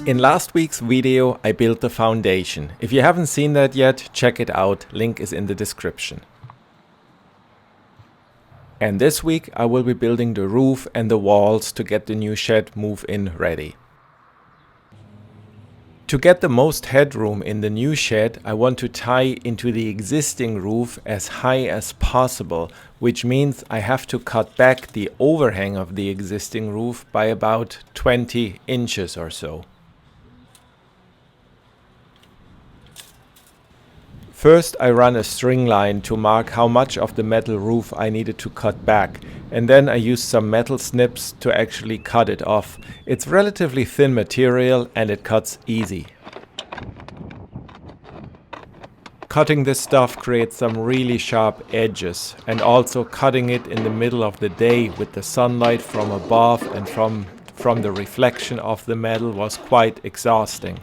In last week's video, I built the foundation. If you haven't seen that yet, check it out. Link is in the description. And this week, I will be building the roof and the walls to get the new shed move-in ready. To get the most headroom in the new shed, I want to tie into the existing roof as high as possible, which means I have to cut back the overhang of the existing roof by about 20 inches or so. First, I run a string line to mark how much of the metal roof I needed to cut back, and then I use some metal snips to actually cut it off. It's relatively thin material and it cuts easy. Cutting this stuff creates some really sharp edges, and also cutting it in the middle of the day with the sunlight from above and from the reflection of the metal was quite exhausting.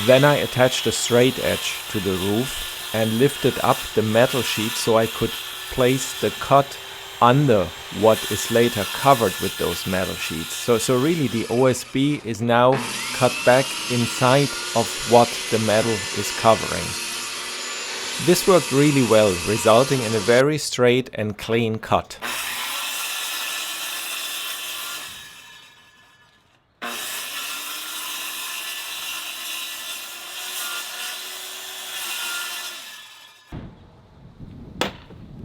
Then I attached a straight edge to the roof and lifted up the metal sheet so I could place the cut under what is later covered with those metal sheets. So really the OSB is now cut back inside of what the metal is covering. This worked really well, resulting in a very straight and clean cut.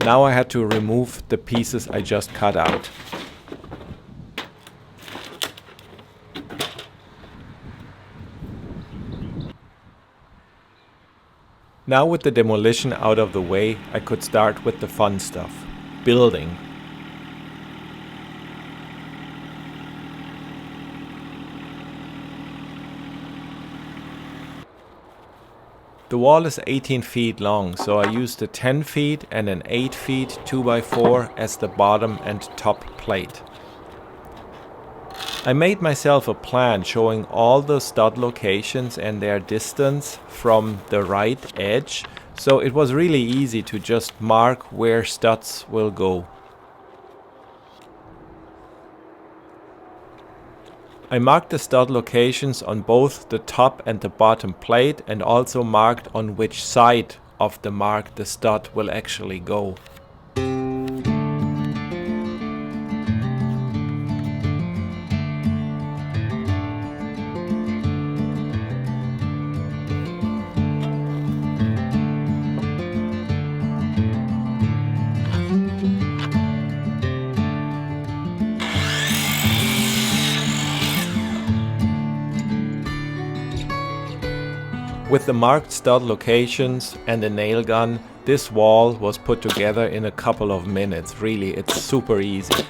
Now I had to remove the pieces I just cut out. Now with the demolition out of the way, I could start with the fun stuff, building. The wall is 18 feet long, so I used a 10 feet and an 8 feet 2x4 as the bottom and top plate. I made myself a plan showing all the stud locations and their distance from the right edge, so it was really easy to just mark where studs will go. I marked the stud locations on both the top and the bottom plate and also marked on which side of the mark the stud will actually go. With the marked stud locations and a nail gun, this wall was put together in a couple of minutes. Really, it's super easy.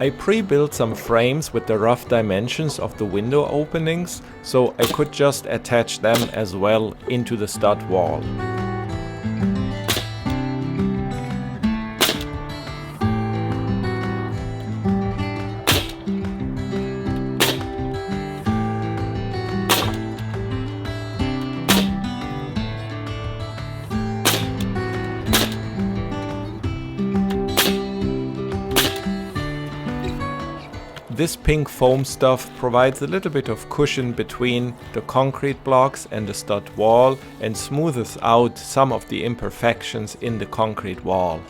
I pre-built some frames with the rough dimensions of the window openings, so I could just attach them as well into the stud wall. This pink foam stuff provides a little bit of cushion between the concrete blocks and the stud wall and smoothes out some of the imperfections in the concrete wall.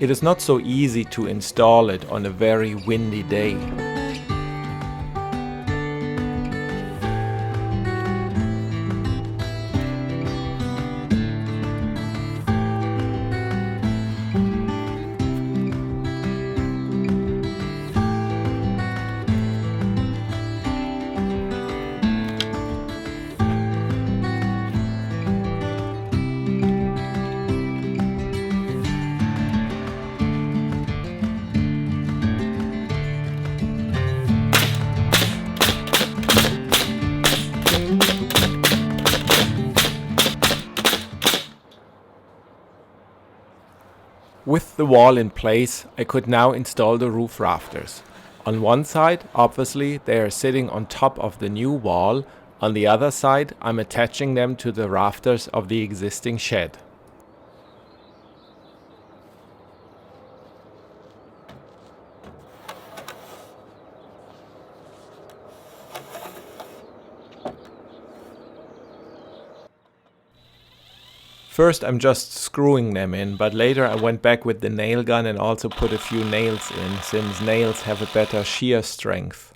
It is not so easy to install it on a very windy day. With the wall in place, I could now install the roof rafters. On one side, obviously, they are sitting on top of the new wall. On the other side, I'm attaching them to the rafters of the existing shed. First I'm just screwing them in, but later I went back with the nail gun and also put a few nails in, since nails have a better shear strength.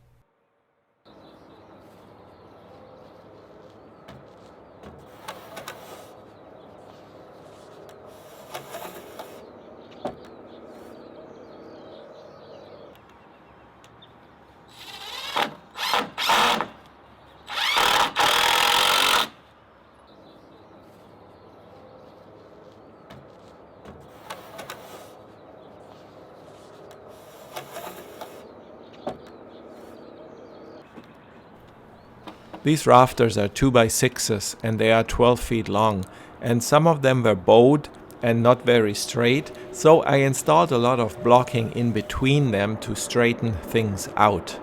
These rafters are 2x6s and they are 12 feet long, and some of them were bowed and not very straight, so I installed a lot of blocking in between them to straighten things out.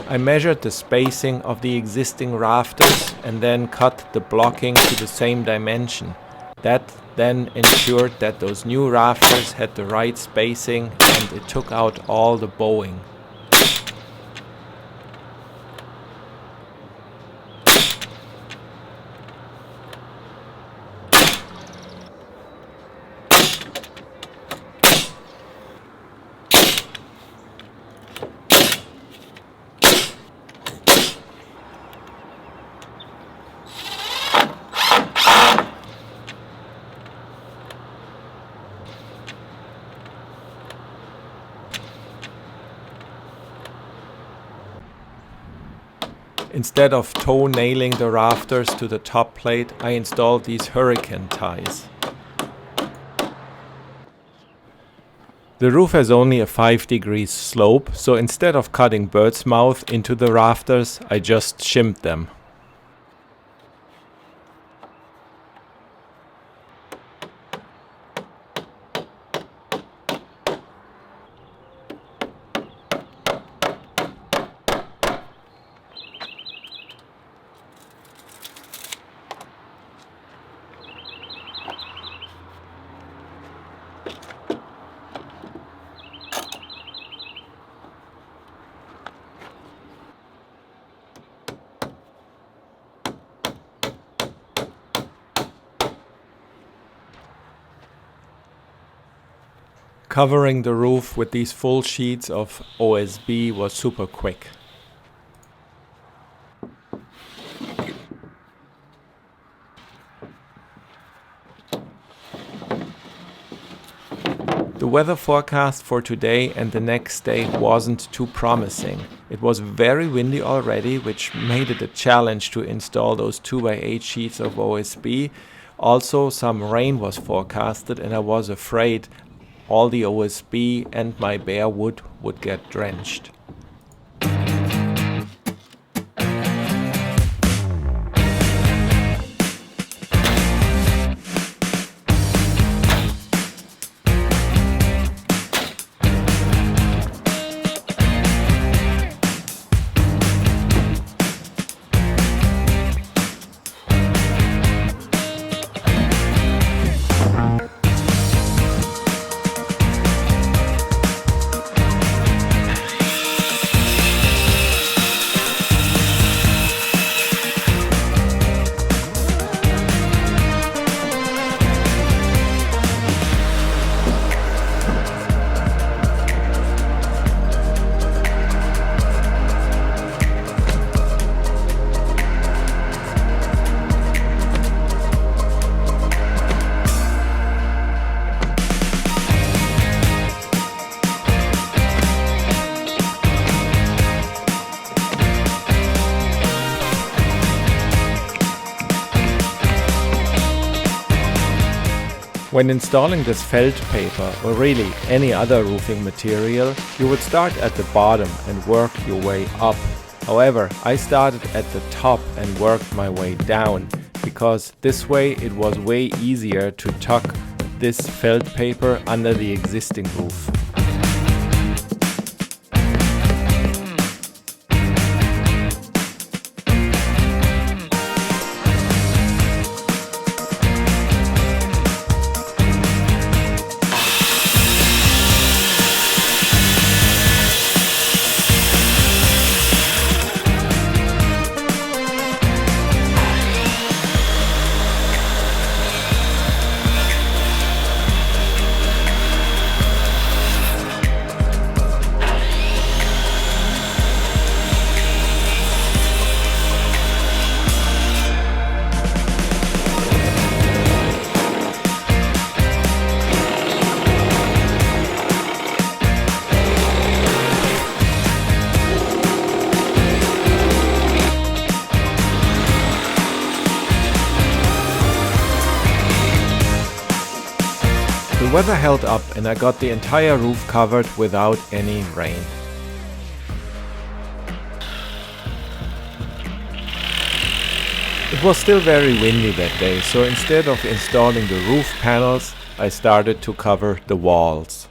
I measured the spacing of the existing rafters and then cut the blocking to the same dimension. That then ensured that those new rafters had the right spacing and it took out all the bowing. Instead of toe nailing the rafters to the top plate, I installed these hurricane ties. The roof has only a 5 degrees slope, so instead of cutting bird's mouth into the rafters, I just shimmed them. Covering the roof with these full sheets of OSB was super quick. The weather forecast for today and the next day wasn't too promising. It was very windy already, which made it a challenge to install those 2x8 sheets of OSB. Also, some rain was forecasted and I was afraid all the OSB and my bare wood would get drenched. When installing this felt paper, or really any other roofing material, you would start at the bottom and work your way up. However, I started at the top and worked my way down, because this way it was way easier to tuck this felt paper under the existing roof. The weather held up and I got the entire roof covered without any rain. It was still very windy that day, so instead of installing the roof panels, I started to cover the walls.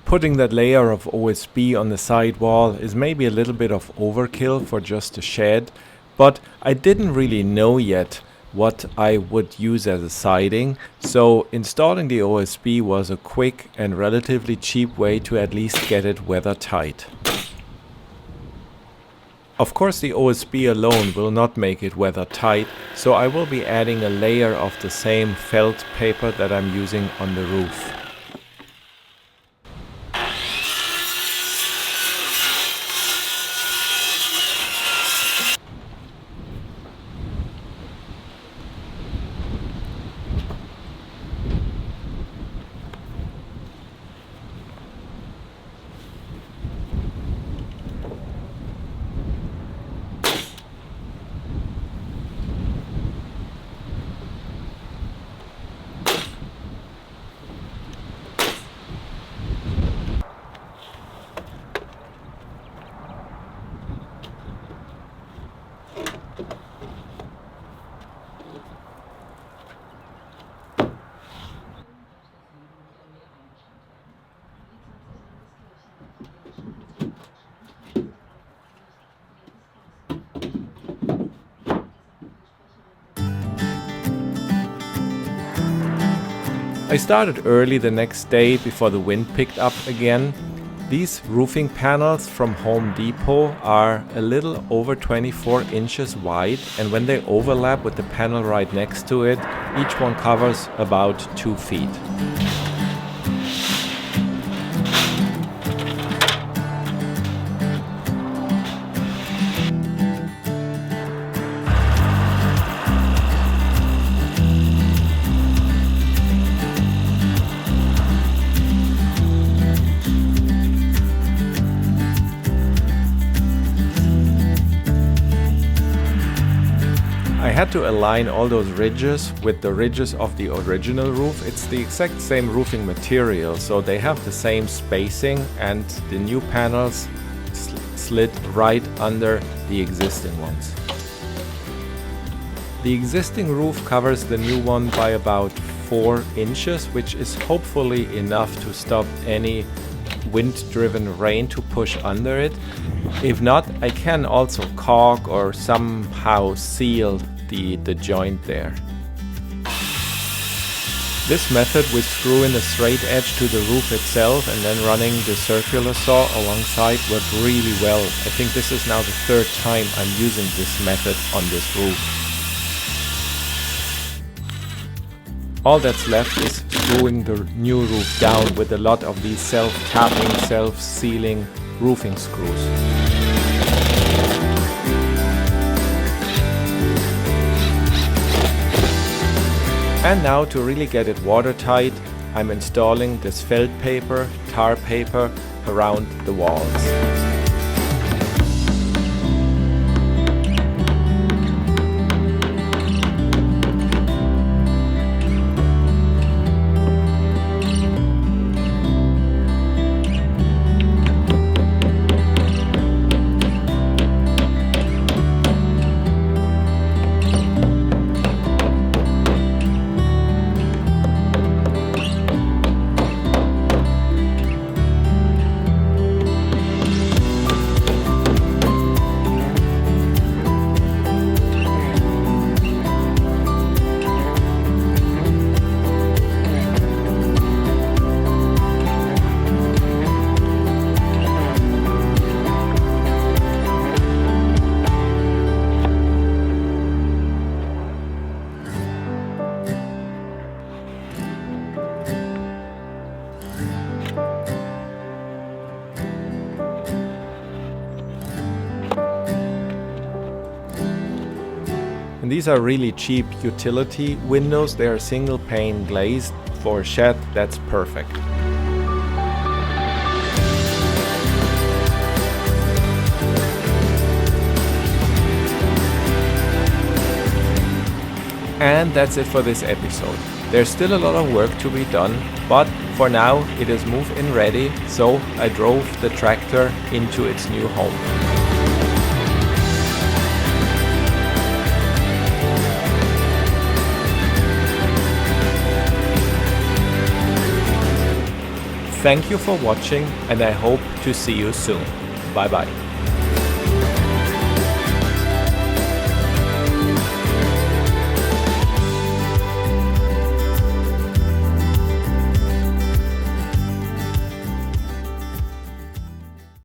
Putting that layer of OSB on the side wall is maybe a little bit of overkill for just a shed, but I didn't really know yet what I would use as a siding, so installing the OSB was a quick and relatively cheap way to at least get it weather tight. Of course, the OSB alone will not make it weather tight, so I will be adding a layer of the same felt paper that I'm using on the roof. I started early the next day before the wind picked up again. These roofing panels from Home Depot are a little over 24 inches wide, and when they overlap with the panel right next to it, each one covers about 2 feet. I had to align all those ridges with the ridges of the original roof. It's the exact same roofing material, so they have the same spacing, and the new panels slid right under the existing ones. The existing roof covers the new one by about 4 inches, which is hopefully enough to stop any wind-driven rain to push under it. If not, I can also caulk or somehow seal the joint there. This method with screwing a straight edge to the roof itself and then running the circular saw alongside worked really well. I think this is now the 3rd time I'm using this method on this roof. All that's left is screwing the new roof down with a lot of these self-tapping, self-sealing roofing screws. And now, to really get it watertight, I'm installing this felt paper, tar paper around the walls. And these are really cheap utility windows. They are single pane glazed. For a shed, that's perfect. And that's it for this episode. There's still a lot of work to be done, but for now it is move-in ready, so I drove the tractor into its new home. Thank you for watching, and I hope to see you soon. Bye bye.